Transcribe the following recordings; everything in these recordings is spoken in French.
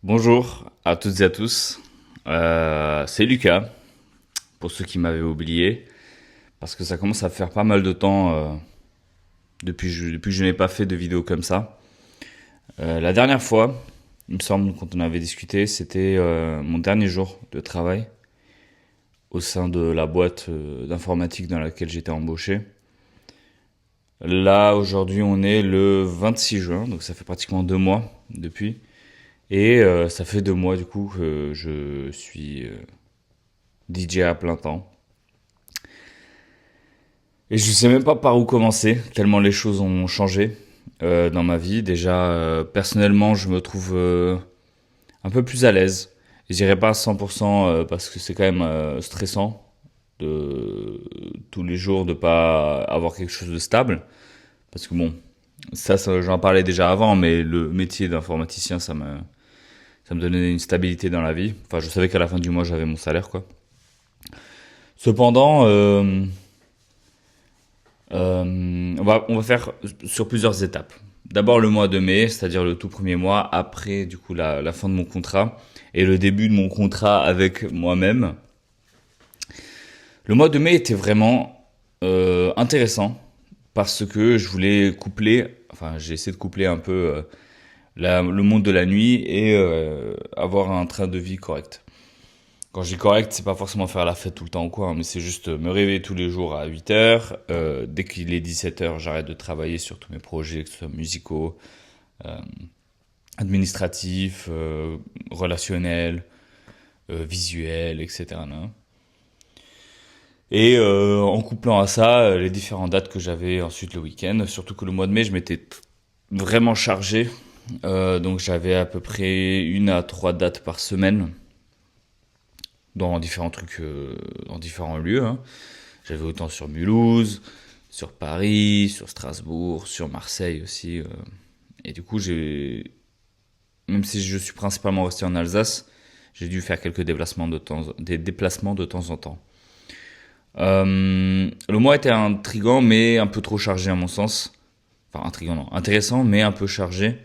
Bonjour à toutes et à tous. C'est Lucas, pour ceux qui m'avaient oublié, parce que ça commence à faire pas mal de temps depuis que je n'ai pas fait de vidéo comme ça. La dernière fois, il me semble, quand on avait discuté, c'était mon dernier jour de travail au sein de la boîte d'informatique dans laquelle j'étais embauché. Là, aujourd'hui, on est le 26 juin, donc ça fait pratiquement 2 mois depuis. Et ça fait 2 mois du coup que je suis DJ à plein temps. Et je sais même pas par où commencer, tellement les choses ont changé dans ma vie. Déjà, personnellement, je me trouve un peu plus à l'aise. Je dirais pas à 100% parce que c'est quand même stressant de tous les jours de pas avoir quelque chose de stable. Parce que bon, ça j'en parlais déjà avant, mais le métier d'informaticien, ça me donnait une stabilité dans la vie. Enfin, je savais qu'à la fin du mois, j'avais mon salaire, quoi. Cependant, on va faire sur plusieurs étapes. D'abord le mois de mai, c'est-à-dire le tout premier mois, après du coup la fin de mon contrat et le début de mon contrat avec moi-même. Le mois de mai était vraiment intéressant parce que je voulais j'ai essayé de coupler un peu le monde de la nuit et avoir un train de vie correct. Quand je dis correct, c'est pas forcément faire la fête tout le temps ou quoi, hein, mais c'est juste me réveiller tous les jours à 8 heures. Dès qu'il est 17 heures, j'arrête de travailler sur tous mes projets, que ce soit musicaux, euh, administratifs, relationnels, visuels, etc. Nan. Et en couplant à ça les différentes dates que j'avais ensuite le week-end, surtout que le mois de mai, je m'étais vraiment chargé. Donc j'avais à peu près 1 à 3 dates par semaine dans différents trucs, dans différents lieux, hein. J'avais autant sur Mulhouse, sur Paris, sur Strasbourg, sur Marseille aussi. Et du coup, même si je suis principalement resté en Alsace, j'ai dû faire quelques des déplacements de temps en temps. Le mois était intriguant, mais un peu trop chargé à mon sens. Enfin, intriguant non, intéressant, mais un peu chargé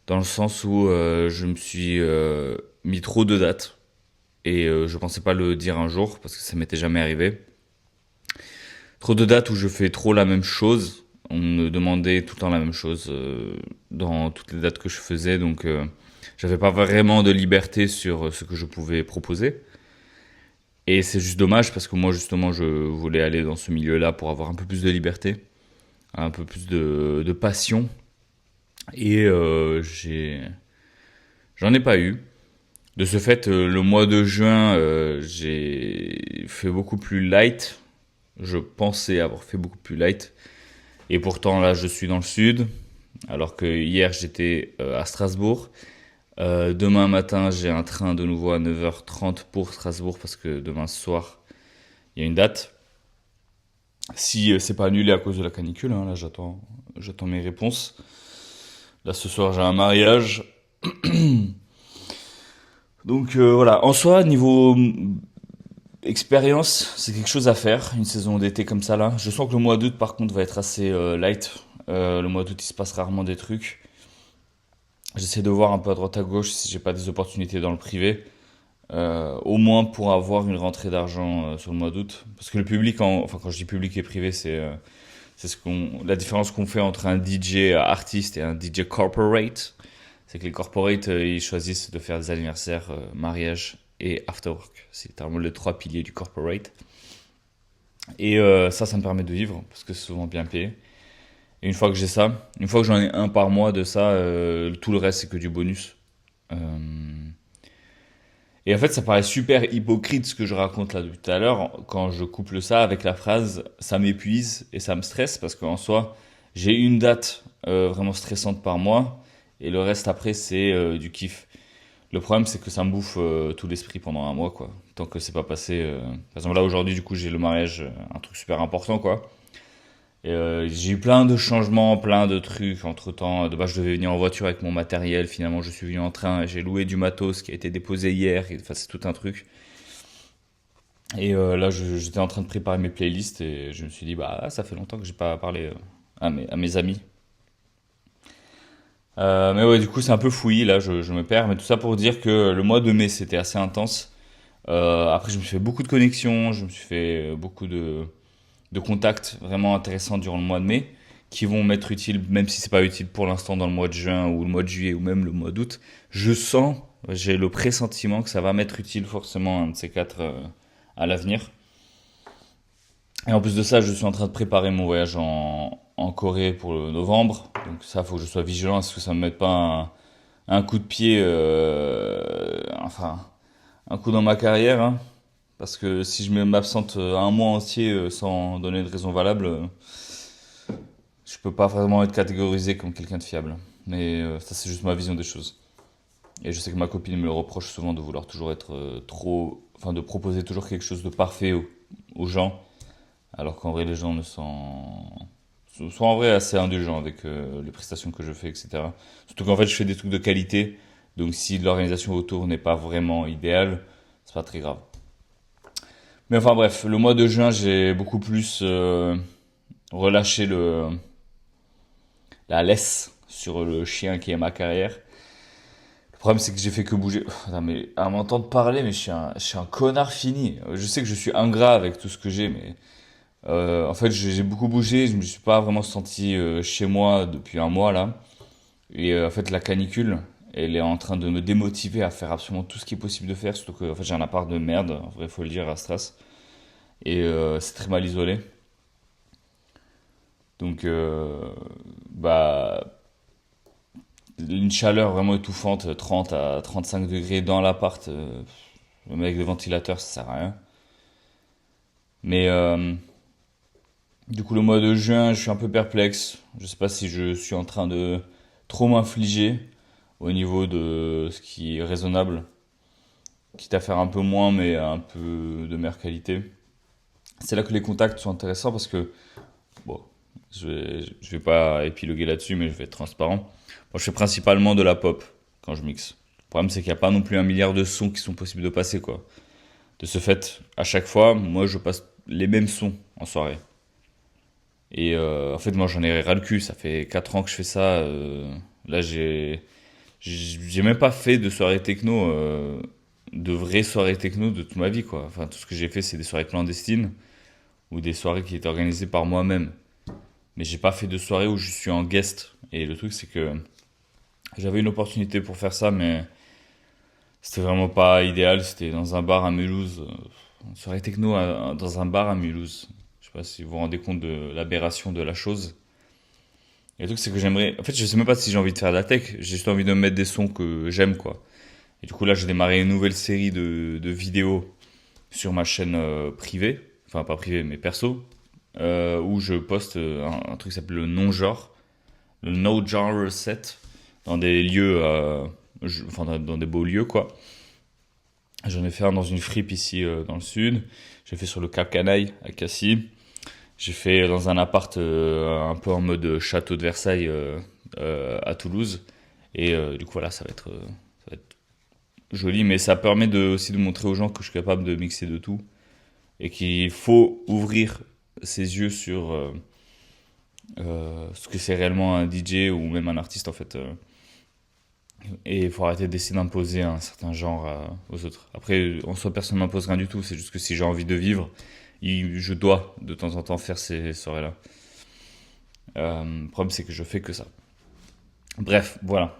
dans le sens où je me suis mis trop de dates et je pensais pas le dire un jour parce que ça m'était jamais arrivé. Trop de dates où je fais trop la même chose. On me demandait tout le temps la même chose dans toutes les dates que je faisais, donc j'avais pas vraiment de liberté sur ce que je pouvais proposer. Et c'est juste dommage parce que moi justement je voulais aller dans ce milieu-là pour avoir un peu plus de liberté, un peu plus de passion. Et j'en ai pas eu. De ce fait, le mois de juin, j'ai fait beaucoup plus light. Je pensais avoir fait beaucoup plus light. Et pourtant, là, je suis dans le sud. Alors que hier, j'étais à Strasbourg. Demain matin, j'ai un train de nouveau à 9h30 pour Strasbourg parce que demain soir, il y a une date. Si c'est pas annulé à cause de la canicule, hein, là, j'attends mes réponses. Là, ce soir, j'ai un mariage. Donc voilà, en soi, niveau expérience, c'est quelque chose à faire, une saison d'été comme ça là. Je sens que le mois d'août par contre va être assez light. Le mois d'août il se passe rarement des trucs. J'essaie de voir un peu à droite à gauche si j'ai pas des opportunités dans le privé. Au moins pour avoir une rentrée d'argent sur le mois d'août. Parce que le public, enfin quand je dis public et privé, c'est la différence qu'on fait entre un DJ artiste et un DJ corporate. C'est que les corporates, ils choisissent de faire des anniversaires, mariages et afterwork. C'est littéralement les trois piliers du corporate. Et ça me permet de vivre parce que c'est souvent bien payé. Et une fois que j'en ai un par mois de ça, tout le reste c'est que du bonus. Euh, Et en fait, ça paraît super hypocrite ce que je raconte là depuis tout à l'heure quand je couple ça avec la phrase ça m'épuise et ça me stresse parce qu'en soi, j'ai une date vraiment stressante par mois et le reste après c'est du kiff. Le problème c'est que ça me bouffe tout l'esprit pendant un mois quoi. Tant que c'est pas passé. Par exemple là aujourd'hui du coup j'ai le mariage, un truc super important quoi. Et, j'ai eu plein de changements, plein de trucs entre temps. De base, je devais venir en voiture avec mon matériel. Finalement, je suis venu en train et j'ai loué du matos qui a été déposé hier. Enfin, c'est tout un truc. Et là, j'étais en train de préparer mes playlists et je me suis dit, bah, ça fait longtemps que j'ai pas parlé à mes amis. Mais ouais, du coup, c'est un peu fouillis, là, je me perds. Mais tout ça pour dire que le mois de mai, c'était assez intense. Après, je me suis fait beaucoup de connexions, je me suis fait beaucoup de contacts vraiment intéressants durant le mois de mai, qui vont m'être utiles, même si c'est pas utile pour l'instant dans le mois de juin ou le mois de juillet ou même le mois d'août. Je sens, j'ai le pressentiment que ça va m'être utile forcément un de ces quatre à l'avenir. Et en plus de ça, je suis en train de préparer mon voyage en Corée pour le novembre. Donc ça, faut que je sois vigilant, parce que ça me mette pas un coup de pied, enfin, un coup dans ma carrière, hein. Parce que si je m'absente un mois entier sans donner de raison valable, je peux pas vraiment être catégorisé comme quelqu'un de fiable. Mais ça, c'est juste ma vision des choses. Et je sais que ma copine me le reproche souvent de vouloir toujours être enfin, de proposer toujours quelque chose de parfait aux gens, alors qu'en vrai, les gens ne sont en vrai assez indulgents avec les prestations que je fais, etc. Surtout qu'en fait, je fais des trucs de qualité, donc si l'organisation autour n'est pas vraiment idéale, c'est pas très grave. Mais enfin bref, le mois de juin, j'ai beaucoup plus relâché la laisse sur le chien qui est ma carrière. Le problème, c'est que j'ai fait que bouger. Putain, mais à m'entendre parler, mais je suis un connard fini. Je sais que je suis ingrat avec tout ce que j'ai, mais en fait, j'ai beaucoup bougé. Je me suis pas vraiment senti chez moi depuis un mois là. Et en fait, la canicule, elle est en train de me démotiver à faire absolument tout ce qui est possible de faire. Surtout que en fait, j'ai un appart de merde, en vrai, faut le dire, à Stras. Et c'est très mal isolé. Donc, bah, une chaleur vraiment étouffante, 30 à 35 degrés dans l'appart, même avec le ventilateur, ça sert à rien. Mais du coup, le mois de juin, je suis un peu perplexe. Je sais pas si je suis en train de trop m'infliger au niveau de ce qui est raisonnable, quitte à faire un peu moins, mais un peu de meilleure qualité. C'est là que les contacts sont intéressants parce que, bon, je vais pas épiloguer là-dessus, mais je vais être transparent. Moi, je fais principalement de la pop quand je mixe. Le problème, c'est qu'il n'y a pas non plus un milliard de sons qui sont possibles de passer, quoi. De ce fait, à chaque fois, moi, je passe les mêmes sons en soirée. Et en fait, moi, j'en ai ras le cul. Ça fait 4 ans que je fais ça. Là, j'ai même pas fait de soirée techno, de vraies soirées techno de toute ma vie, quoi. Enfin, tout ce que j'ai fait, c'est des soirées clandestines ou des soirées qui étaient organisées par moi-même. Mais j'ai pas fait de soirée où je suis en guest. Et le truc, c'est que j'avais une opportunité pour faire ça, mais c'était vraiment pas idéal. C'était dans un bar à Mulhouse. Une soirée techno dans un bar à Mulhouse. Je sais pas si vous vous rendez compte de l'aberration de la chose. Et le truc, c'est que j'aimerais. En fait, je sais même pas si j'ai envie de faire de la tech. J'ai juste envie de mettre des sons que j'aime, quoi. Et du coup, là, j'ai démarré une nouvelle série de vidéos sur ma chaîne privée. Enfin, pas privée, mais perso. Où je poste un truc qui s'appelle le non-genre. Le No Genre Set. Dans des lieux. Enfin, dans des beaux lieux, quoi. J'en ai fait un dans une fripe ici dans le sud. J'ai fait sur le Cap Canaille à Cassis. J'ai fait dans un appart un peu en mode château de Versailles à Toulouse. Et du coup, voilà, ça va être joli. Mais ça permet aussi de montrer aux gens que je suis capable de mixer de tout. Et qu'il faut ouvrir ses yeux sur ce que c'est réellement un DJ ou même un artiste en fait. Et il faut arrêter d'essayer d'imposer un certain genre aux autres. Après, en soi, personne ne m'impose rien du tout. C'est juste que si j'ai envie de vivre, je dois de temps en temps faire ces soirées-là. Le problème, c'est que je fais que ça. Bref, voilà.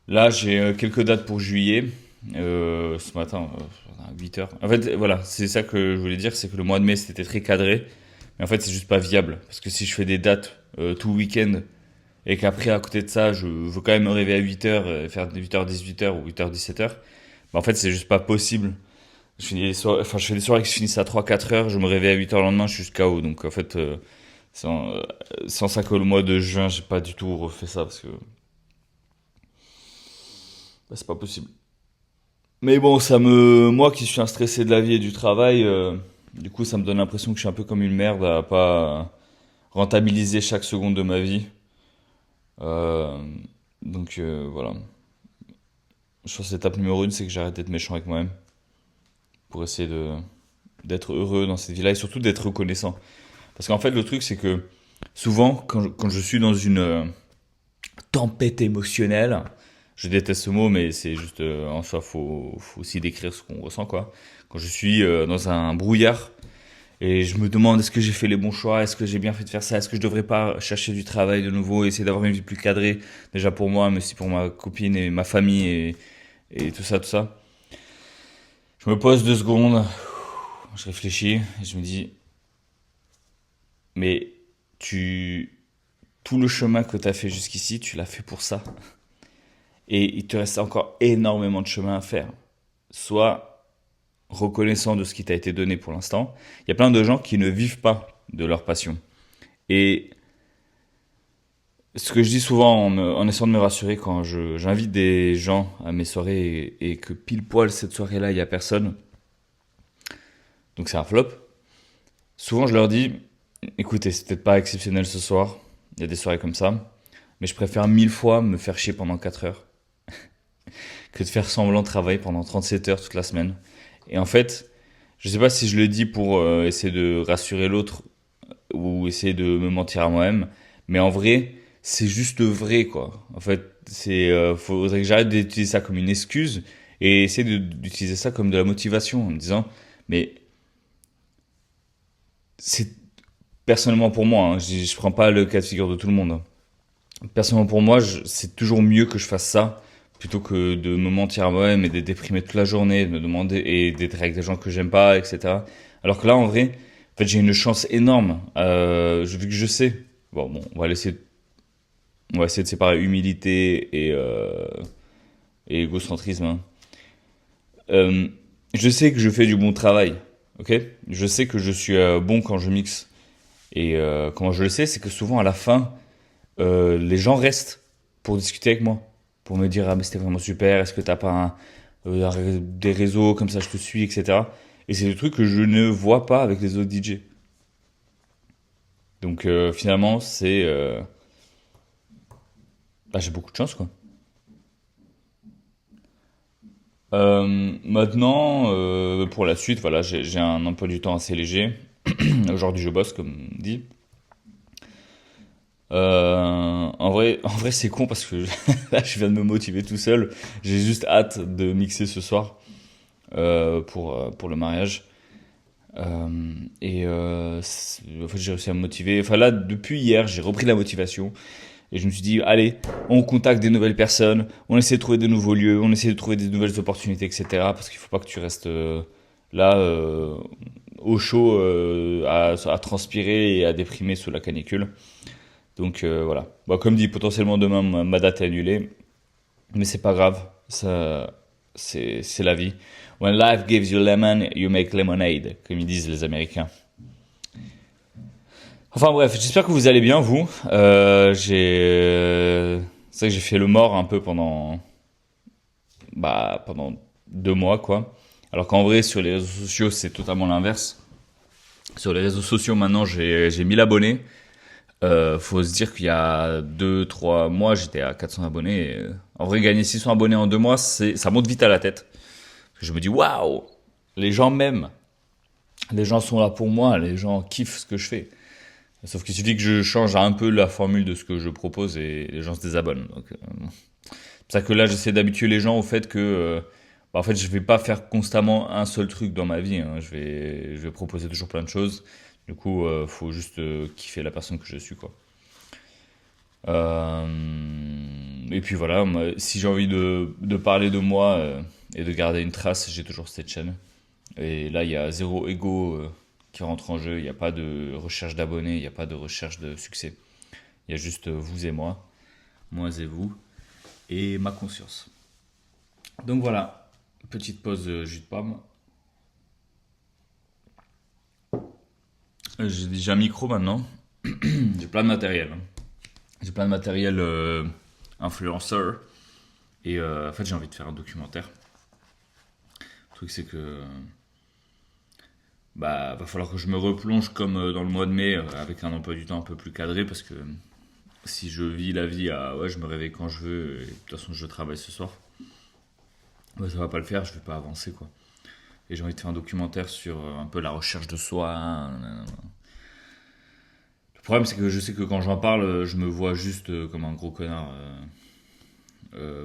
Là, j'ai quelques dates pour juillet. Ce matin, à 8h. En fait, voilà, c'est ça que je voulais dire, c'est que le mois de mai, c'était très cadré. Mais en fait, c'est juste pas viable. Parce que si je fais des dates tout le week-end, et qu'après, à côté de ça, je veux quand même me réveiller à 8h, faire 8h, 18h ou 8h, 17h, bah en fait, c'est juste pas possible. Je fais des soirées qui se finissent à 3-4 heures, je me réveille à 8h le lendemain, je suis juste KO. Donc en fait, sans ça que le mois de juin, j'ai pas du tout refait ça parce que bah, c'est pas possible. Mais bon, moi qui suis un stressé de la vie et du travail, du coup, ça me donne l'impression que je suis un peu comme une merde à pas rentabiliser chaque seconde de ma vie. Euh, donc voilà. Je pense que l'étape numéro 1, c'est que j'arrête d'être méchant avec moi-même pour essayer d'être heureux dans cette vie-là et surtout d'être reconnaissant. Parce qu'en fait, le truc, c'est que Souvent, quand je suis dans une tempête émotionnelle, je déteste ce mot, mais c'est juste en soi, faut aussi décrire ce qu'on ressent, quoi. Quand je suis dans un brouillard et je me demande est-ce que j'ai fait les bons choix, est-ce que j'ai bien fait de faire ça, est-ce que je devrais pas chercher du travail de nouveau, essayer d'avoir une vie plus cadrée, déjà pour moi, mais aussi pour ma copine et ma famille et tout ça, tout ça. Je me pose 2 secondes, je réfléchis et je me dis, mais tu, tout le chemin que tu as fait jusqu'ici, tu l'as fait pour ça. Et il te reste encore énormément de chemin à faire. Sois reconnaissant de ce qui t'a été donné pour l'instant. Il y a plein de gens qui ne vivent pas de leur passion. Et ce que je dis souvent en essayant de me rassurer quand j'invite des gens à mes soirées et que pile poil cette soirée-là, il n'y a personne, donc c'est un flop, souvent je leur dis, écoutez, c'est peut-être pas exceptionnel ce soir, il y a des soirées comme ça, mais je préfère 1000 fois me faire chier pendant 4 heures que de faire semblant de travailler pendant 37 heures toute la semaine. Et en fait, je sais pas si je le dis pour essayer de rassurer l'autre ou essayer de me mentir à moi-même, mais en vrai, c'est juste vrai, quoi. En fait, faudrait que j'arrête d'utiliser ça comme une excuse et essayer d'utiliser ça comme de la motivation en me disant, mais c'est personnellement pour moi, hein, je prends pas le cas de figure de tout le monde, hein. Personnellement pour moi, c'est toujours mieux que je fasse ça plutôt que de me mentir à moi-même et d'être déprimé toute la journée, de me demander et d'être avec des gens que j'aime pas, etc. Alors que là, en vrai, en fait, j'ai une chance énorme. Vu que je sais, bon, on va essayer de séparer humilité et égocentrisme, hein. Euh, je sais que je fais du bon travail, ok? Je sais que je suis bon quand je mixe. Et comment je le sais, c'est que souvent à la fin, les gens restent pour discuter avec moi, pour me dire ah mais c'était vraiment super, est-ce que t'as pas des réseaux comme ça je te suis, etc. Et c'est des trucs que je ne vois pas avec les autres DJ. Donc finalement bah, j'ai beaucoup de chance quoi. Maintenant pour la suite voilà j'ai un emploi du temps assez léger. Aujourd'hui je bosse comme dit. En vrai, c'est con parce que là, je viens de me motiver tout seul. J'ai juste hâte de mixer ce soir pour le mariage. En fait, j'ai réussi à me motiver. Enfin là, depuis hier, j'ai repris la motivation et je me suis dit, allez, on contacte des nouvelles personnes, on essaie de trouver de nouveaux lieux, on essaie de trouver des nouvelles opportunités, etc. Parce qu'il faut pas que tu restes là au chaud à transpirer et à déprimer sous la canicule. Donc voilà. Bon, comme dit, potentiellement demain ma date est annulée, mais c'est pas grave. Ça, c'est la vie. When life gives you lemon, you make lemonade, comme ils disent les Américains. Enfin bref, j'espère que vous allez bien vous. C'est vrai que j'ai fait le mort un peu pendant 2 mois quoi. Alors qu'en vrai sur les réseaux sociaux c'est totalement l'inverse. Sur les réseaux sociaux maintenant j'ai 1000 abonnés. Faut se dire qu'il y a 2 3 mois, j'étais à 400 abonnés. En vrai, gagner 600 abonnés en 2 mois, ça monte vite à la tête. Je me dis, waouh, les gens m'aiment. Les gens sont là pour moi. Les gens kiffent ce que je fais. Sauf qu'il suffit que je change un peu la formule de ce que je propose et les gens se désabonnent. Donc, c'est pour ça que là, j'essaie d'habituer les gens au fait que, en fait, je vais pas faire constamment un seul truc dans ma vie, hein. Je vais proposer toujours plein de choses. Du coup, faut juste kiffer la personne que je suis, quoi. Et puis voilà, si j'ai envie de parler de moi et de garder une trace, j'ai toujours cette chaîne. Et là, il y a zéro ego qui rentre en jeu. Il n'y a pas de recherche d'abonnés, il n'y a pas de recherche de succès. Il y a juste vous et moi et vous, et ma conscience. Donc voilà, petite pause jus de pomme. J'ai un micro maintenant. J'ai plein de matériel, hein. J'ai plein de matériel influenceur. Et en fait, j'ai envie de faire un documentaire. Le truc, c'est que va falloir que je me replonge comme dans le mois de mai avec un emploi du temps un peu plus cadré parce que si je vis la vie à ouais, je me réveille quand je veux et de toute façon je travaille ce soir, bah, ça va pas le faire, je vais pas avancer quoi. Et j'ai envie de faire un documentaire sur un peu la recherche de soi, hein, Le problème, c'est que je sais que quand j'en parle, je me vois juste comme un gros connard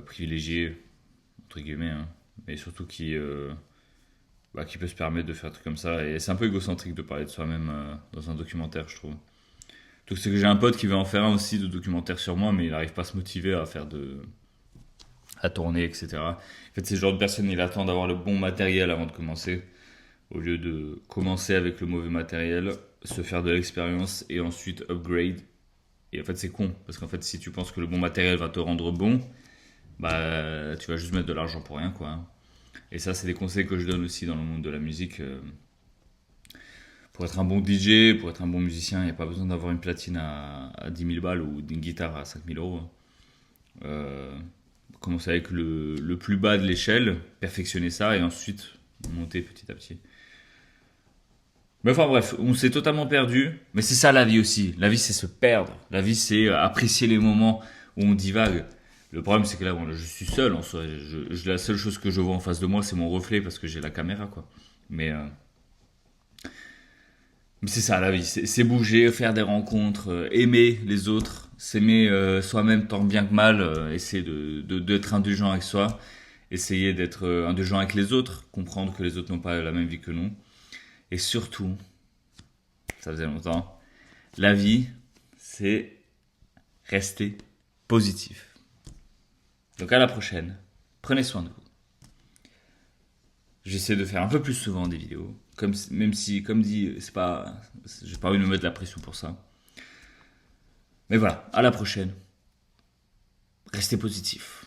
privilégié, entre guillemets, hein, mais surtout qui peut se permettre de faire des trucs comme ça. Et c'est un peu égocentrique de parler de soi-même dans un documentaire, je trouve. Donc c'est que j'ai un pote qui veut en faire un aussi de documentaire sur moi, mais il n'arrive pas à se motiver à tourner, etc. En fait, c'est le genre de personne, il attend d'avoir le bon matériel avant de commencer, au lieu de commencer avec le mauvais matériel, se faire de l'expérience et ensuite upgrade. Et en fait, c'est con, parce qu'en fait, si tu penses que le bon matériel va te rendre bon, bah, tu vas juste mettre de l'argent pour rien, quoi. Et ça, c'est des conseils que je donne aussi dans le monde de la musique. Pour être un bon DJ, pour être un bon musicien, il n'y a pas besoin d'avoir une platine à 10 000 balles ou une guitare à 5 000 euros. Euh, Commencer avec le plus bas de l'échelle, perfectionner ça et ensuite monter petit à petit. Mais enfin bref, on s'est totalement perdu. Mais c'est ça la vie aussi. La vie c'est se perdre. La vie c'est apprécier les moments où on divague. Le problème c'est que là, bon, je suis seul en soi. La seule chose que je vois en face de moi c'est mon reflet parce que j'ai la caméra quoi. Mais, euh, mais c'est ça la vie. C'est bouger, faire des rencontres, aimer les autres, s'aimer soi-même tant bien que mal, essayer d'être indulgent avec soi, essayer d'être indulgent avec les autres, comprendre que les autres n'ont pas la même vie que nous. Et surtout, ça faisait longtemps, la vie, c'est rester positif. Donc à la prochaine, prenez soin de vous. J'essaie de faire un peu plus souvent des vidéos, même si, comme dit, c'est pas, j'ai pas envie de me mettre la pression pour ça. Mais voilà, à la prochaine, restez positif.